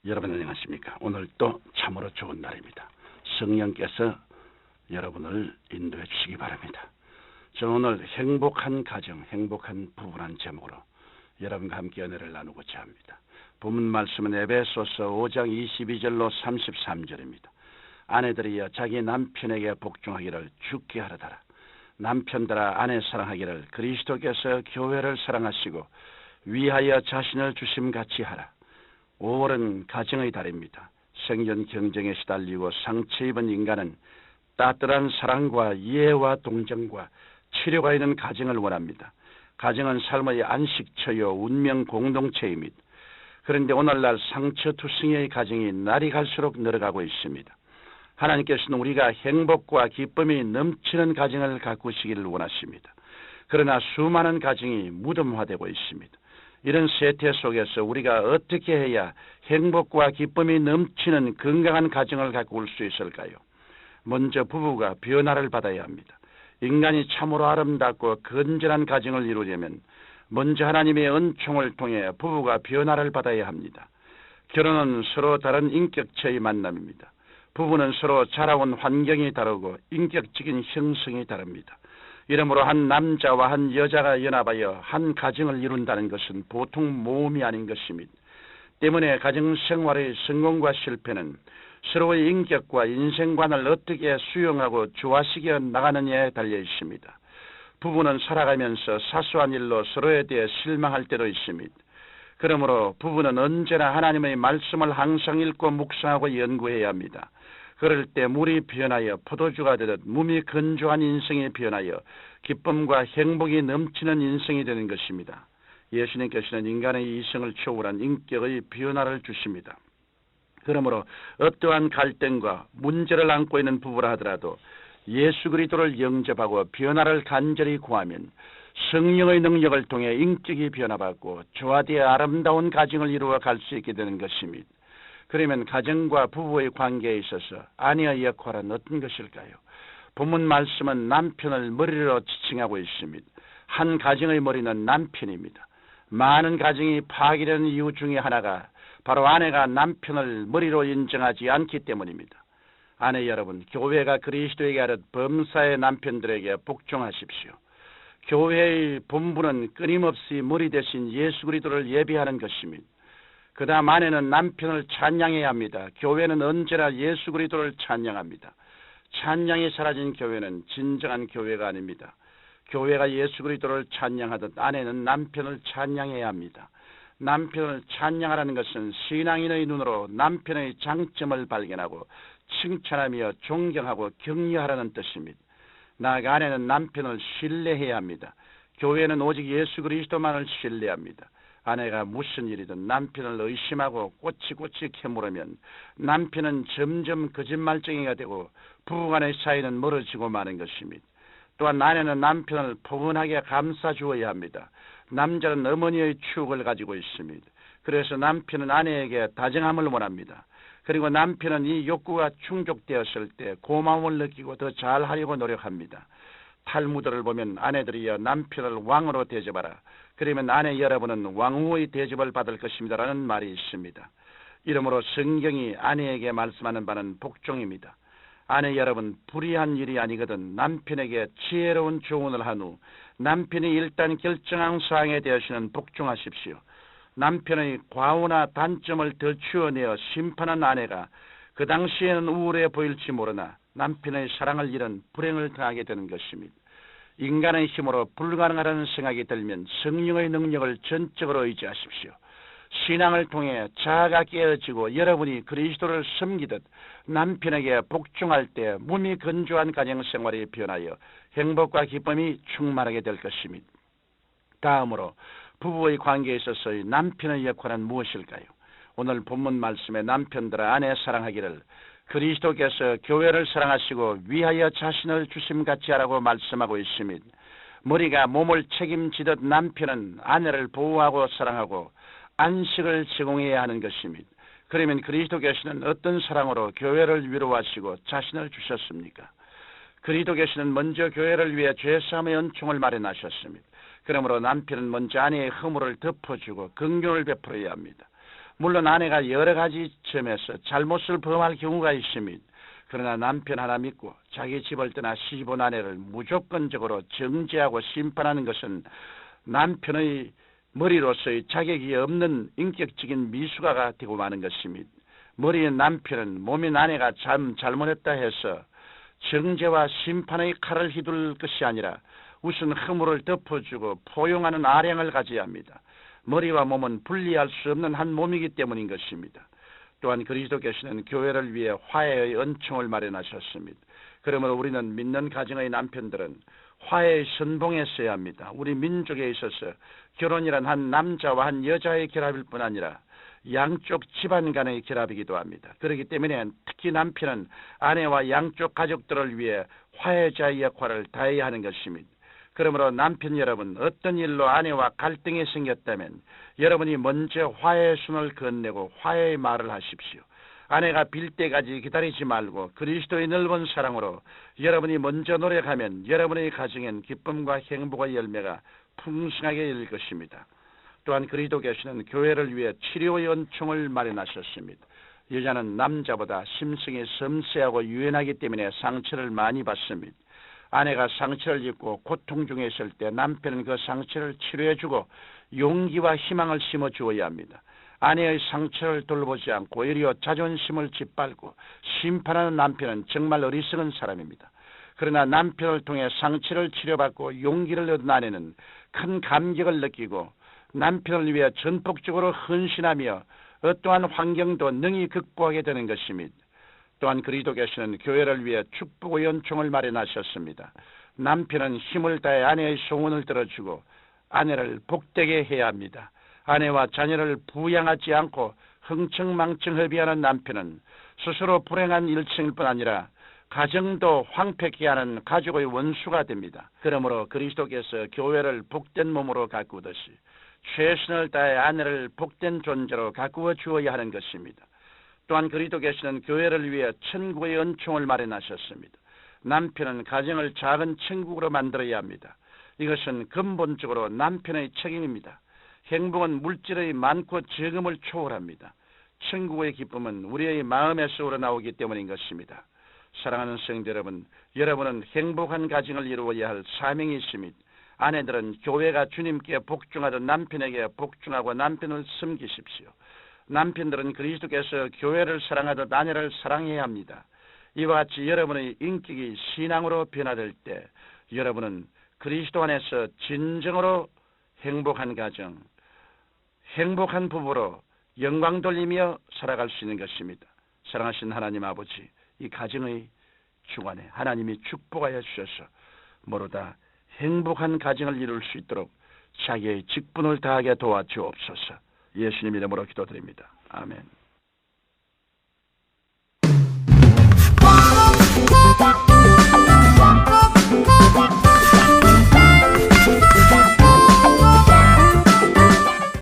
여러분 안녕하십니까? 오늘 또 참으로 좋은 날입니다. 성령께서 여러분을 인도해 주시기 바랍니다. 저는 오늘 행복한 가정, 행복한 부부란 제목으로 여러분과 함께 은혜를 나누고자 합니다. 본문 말씀은 에베소서 5장 22절로 33절입니다. 아내들이여 자기 남편에게 복종하기를 주께 하라더라. 남편들아 아내 사랑하기를 그리스도께서 교회를 사랑하시고 위하여 자신을 주심같이 하라. 5월은 가정의 달입니다. 생존 경쟁에 시달리고 상처 입은 인간은 따뜻한 사랑과 이해와 동정과 치료가 있는 가정을 원합니다. 가정은 삶의 안식처요 운명 공동체입니다. 그런데 오늘날 상처투성이의 가정이 날이 갈수록 늘어가고 있습니다. 하나님께서는 우리가 행복과 기쁨이 넘치는 가정을 가꾸시기를 원하십니다. 그러나 수많은 가정이 무덤화되고 있습니다. 이런 세태 속에서 우리가 어떻게 해야 행복과 기쁨이 넘치는 건강한 가정을 가꾸을 수 있을까요? 먼저 부부가 변화를 받아야 합니다. 인간이 참으로 아름답고 건전한 가정을 이루려면 먼저 하나님의 은총을 통해 부부가 변화를 받아야 합니다. 결혼은 서로 다른 인격체의 만남입니다. 부부는 서로 자라온 환경이 다르고 인격적인 형성이 다릅니다. 이러므로 한 남자와 한 여자가 연합하여 한 가정을 이룬다는 것은 보통 모험이 아닌 것입니다. 때문에 가정생활의 성공과 실패는 서로의 인격과 인생관을 어떻게 수용하고 조화시켜 나가느냐에 달려 있습니다. 부부는 살아가면서 사소한 일로 서로에 대해 실망할 때도 있습니다. 그러므로 부부는 언제나 하나님의 말씀을 항상 읽고 묵상하고 연구해야 합니다. 그럴 때 물이 변하여 포도주가 되듯 몸이 건조한 인생이 변하여 기쁨과 행복이 넘치는 인생이 되는 것입니다. 예수님께서는 인간의 이성을 초월한 인격의 변화를 주십니다. 그러므로 어떠한 갈등과 문제를 안고 있는 부부라 하더라도 예수 그리스도를 영접하고 변화를 간절히 구하면 성령의 능력을 통해 인격이 변화받고 조화되어 아름다운 가정을 이루어 갈 수 있게 되는 것입니다. 그러면 가정과 부부의 관계에 있어서 아내의 역할은 어떤 것일까요? 본문 말씀은 남편을 머리로 지칭하고 있습니다. 한 가정의 머리는 남편입니다. 많은 가정이 파괴되는 이유 중에 하나가 바로 아내가 남편을 머리로 인정하지 않기 때문입니다. 아내 여러분, 교회가 그리스도에게 하듯 범사의 남편들에게 복종하십시오. 교회의 본분은 끊임없이 머리 대신 예수 그리스도를 예배하는 것입니다. 그 다음 아내는 남편을 찬양해야 합니다. 교회는 언제나 예수 그리스도를 찬양합니다. 찬양이 사라진 교회는 진정한 교회가 아닙니다. 교회가 예수 그리스도를 찬양하듯 아내는 남편을 찬양해야 합니다. 남편을 찬양하라는 것은 신앙인의 눈으로 남편의 장점을 발견하고 칭찬하며 존경하고 격려하라는 뜻입니다. 나아가 아내는 남편을 신뢰해야 합니다. 교회는 오직 예수 그리스도만을 신뢰합니다. 아내가 무슨 일이든 남편을 의심하고 꼬치꼬치 캐물으면 남편은 점점 거짓말쟁이가 되고 부부간의 사이는 멀어지고 마는 것입니다. 또한 아내는 남편을 포근하게 감싸주어야 합니다. 남자는 어머니의 추억을 가지고 있습니다. 그래서 남편은 아내에게 다정함을 원합니다. 그리고 남편은 이 욕구가 충족되었을 때 고마움을 느끼고 더 잘하려고 노력합니다. 탈무드를 보면 아내들이여 남편을 왕으로 대접하라. 그러면 아내 여러분은 왕후의 대접을 받을 것입니다라는 말이 있습니다. 이러므로 성경이 아내에게 말씀하는 바는 복종입니다. 아내 여러분, 불의한 일이 아니거든 남편에게 지혜로운 조언을 한 후 남편이 일단 결정한 사항에 대해서는 복종하십시오. 남편의 과오나 단점을 더 추어내어 심판한 아내가 그 당시에는 우울해 보일지 모르나 남편의 사랑을 잃은 불행을 당하게 되는 것입니다. 인간의 힘으로 불가능하다는 생각이 들면 성령의 능력을 전적으로 의지하십시오. 신앙을 통해 자아가 깨어지고 여러분이 그리스도를 섬기듯 남편에게 복종할 때 몸이 건조한 가정생활이 변하여 행복과 기쁨이 충만하게 될 것입니다. 다음으로 부부의 관계에 있어서의 남편의 역할은 무엇일까요? 오늘 본문 말씀에 남편들아 아내 사랑하기를 그리스도께서 교회를 사랑하시고 위하여 자신을 주심같이 하라고 말씀하고 있습니다. 머리가 몸을 책임지듯 남편은 아내를 보호하고 사랑하고 안식을 제공해야 하는 것입니다. 그러면 그리스도께서는 어떤 사랑으로 교회를 위로하시고 자신을 주셨습니까? 그리스도께서는 먼저 교회를 위해 죄사함의 은총을 마련하셨습니다. 그러므로 남편은 먼저 아내의 허물을 덮어주고 긍휼을 베풀어야 합니다. 물론 아내가 여러 가지 점에서 잘못을 범할 경우가 있습니다. 그러나 남편 하나 믿고 자기 집을 떠나 시집온 아내를 무조건적으로 정죄하고 심판하는 것은 남편의 머리로서의 자격이 없는 인격적인 미숙아가 되고 마는 것입니다. 머리의 남편은 몸인 아내가 잘못했다 해서 정죄와 심판의 칼을 휘둘 것이 아니라 우선 허물을 덮어주고 포용하는 아량을 가져야 합니다. 머리와 몸은 분리할 수 없는 한 몸이기 때문인 것입니다. 또한 그리스도께서는 교회를 위해 화해의 은총을 마련하셨습니다. 그러므로 우리는 믿는 가정의 남편들은 화해의 선봉에 서야 합니다. 우리 민족에 있어서 결혼이란 한 남자와 한 여자의 결합일 뿐 아니라 양쪽 집안 간의 결합이기도 합니다. 그렇기 때문에 특히 남편은 아내와 양쪽 가족들을 위해 화해자의 역할을 다해야 하는 것입니다. 그러므로 남편 여러분, 어떤 일로 아내와 갈등이 생겼다면 여러분이 먼저 화해의 손을 건네고 화해의 말을 하십시오. 아내가 빌 때까지 기다리지 말고 그리스도의 넓은 사랑으로 여러분이 먼저 노력하면 여러분의 가정엔 기쁨과 행복의 열매가 풍성하게 열릴 것입니다. 또한 그리스도께서는 교회를 위해 치료의 은총을 마련하셨습니다. 여자는 남자보다 심성이 섬세하고 유연하기 때문에 상처를 많이 받습니다. 아내가 상처를 입고 고통 중에 있을 때 남편은 그 상처를 치료해주고 용기와 희망을 심어주어야 합니다. 아내의 상처를 돌보지 않고 오히려 자존심을 짓밟고 심판하는 남편은 정말 어리석은 사람입니다. 그러나 남편을 통해 상처를 치료받고 용기를 얻은 아내는 큰 감격을 느끼고 남편을 위해 전폭적으로 헌신하며 어떠한 환경도 능히 극복하게 되는 것입니다. 또한 그리스도께서는 교회를 위해 축복의 은총을 마련하셨습니다. 남편은 힘을 다해 아내의 소원을 들어주고 아내를 복되게 해야 합니다. 아내와 자녀를 부양하지 않고 흥청망청 허비하는 남편은 스스로 불행한 일생일 뿐 아니라 가정도 황폐케 하는 가족의 원수가 됩니다. 그러므로 그리스도께서 교회를 복된 몸으로 가꾸듯이 최선을 다해 아내를 복된 존재로 가꾸어 주어야 하는 것입니다. 또한 그리스도께서는 교회를 위해 천국의 은총을 마련하셨습니다. 남편은 가정을 작은 천국으로 만들어야 합니다. 이것은 근본적으로 남편의 책임입니다. 행복은 물질의 많고 적음을 초월합니다. 천국의 기쁨은 우리의 마음에서 우러나오기 때문인 것입니다. 사랑하는 성도 여러분, 여러분은 행복한 가정을 이루어야 할 사명이 있습니다. 아내들은 교회가 주님께 복종하던 남편에게 복종하고 남편을 섬기십시오. 남편들은 그리스도께서 교회를 사랑하듯 아내를 사랑해야 합니다. 이와 같이 여러분의 인격이 신앙으로 변화될 때 여러분은 그리스도 안에서 진정으로 행복한 가정, 행복한 부부로 영광 돌리며 살아갈 수 있는 것입니다. 사랑하신 하나님 아버지, 이 가정의 주관에 하나님이 축복하여 주셔서 모두 행복한 가정을 이룰 수 있도록 자기의 직분을 다하게 도와주옵소서. 예수님 이름으로 기도드립니다. 아멘.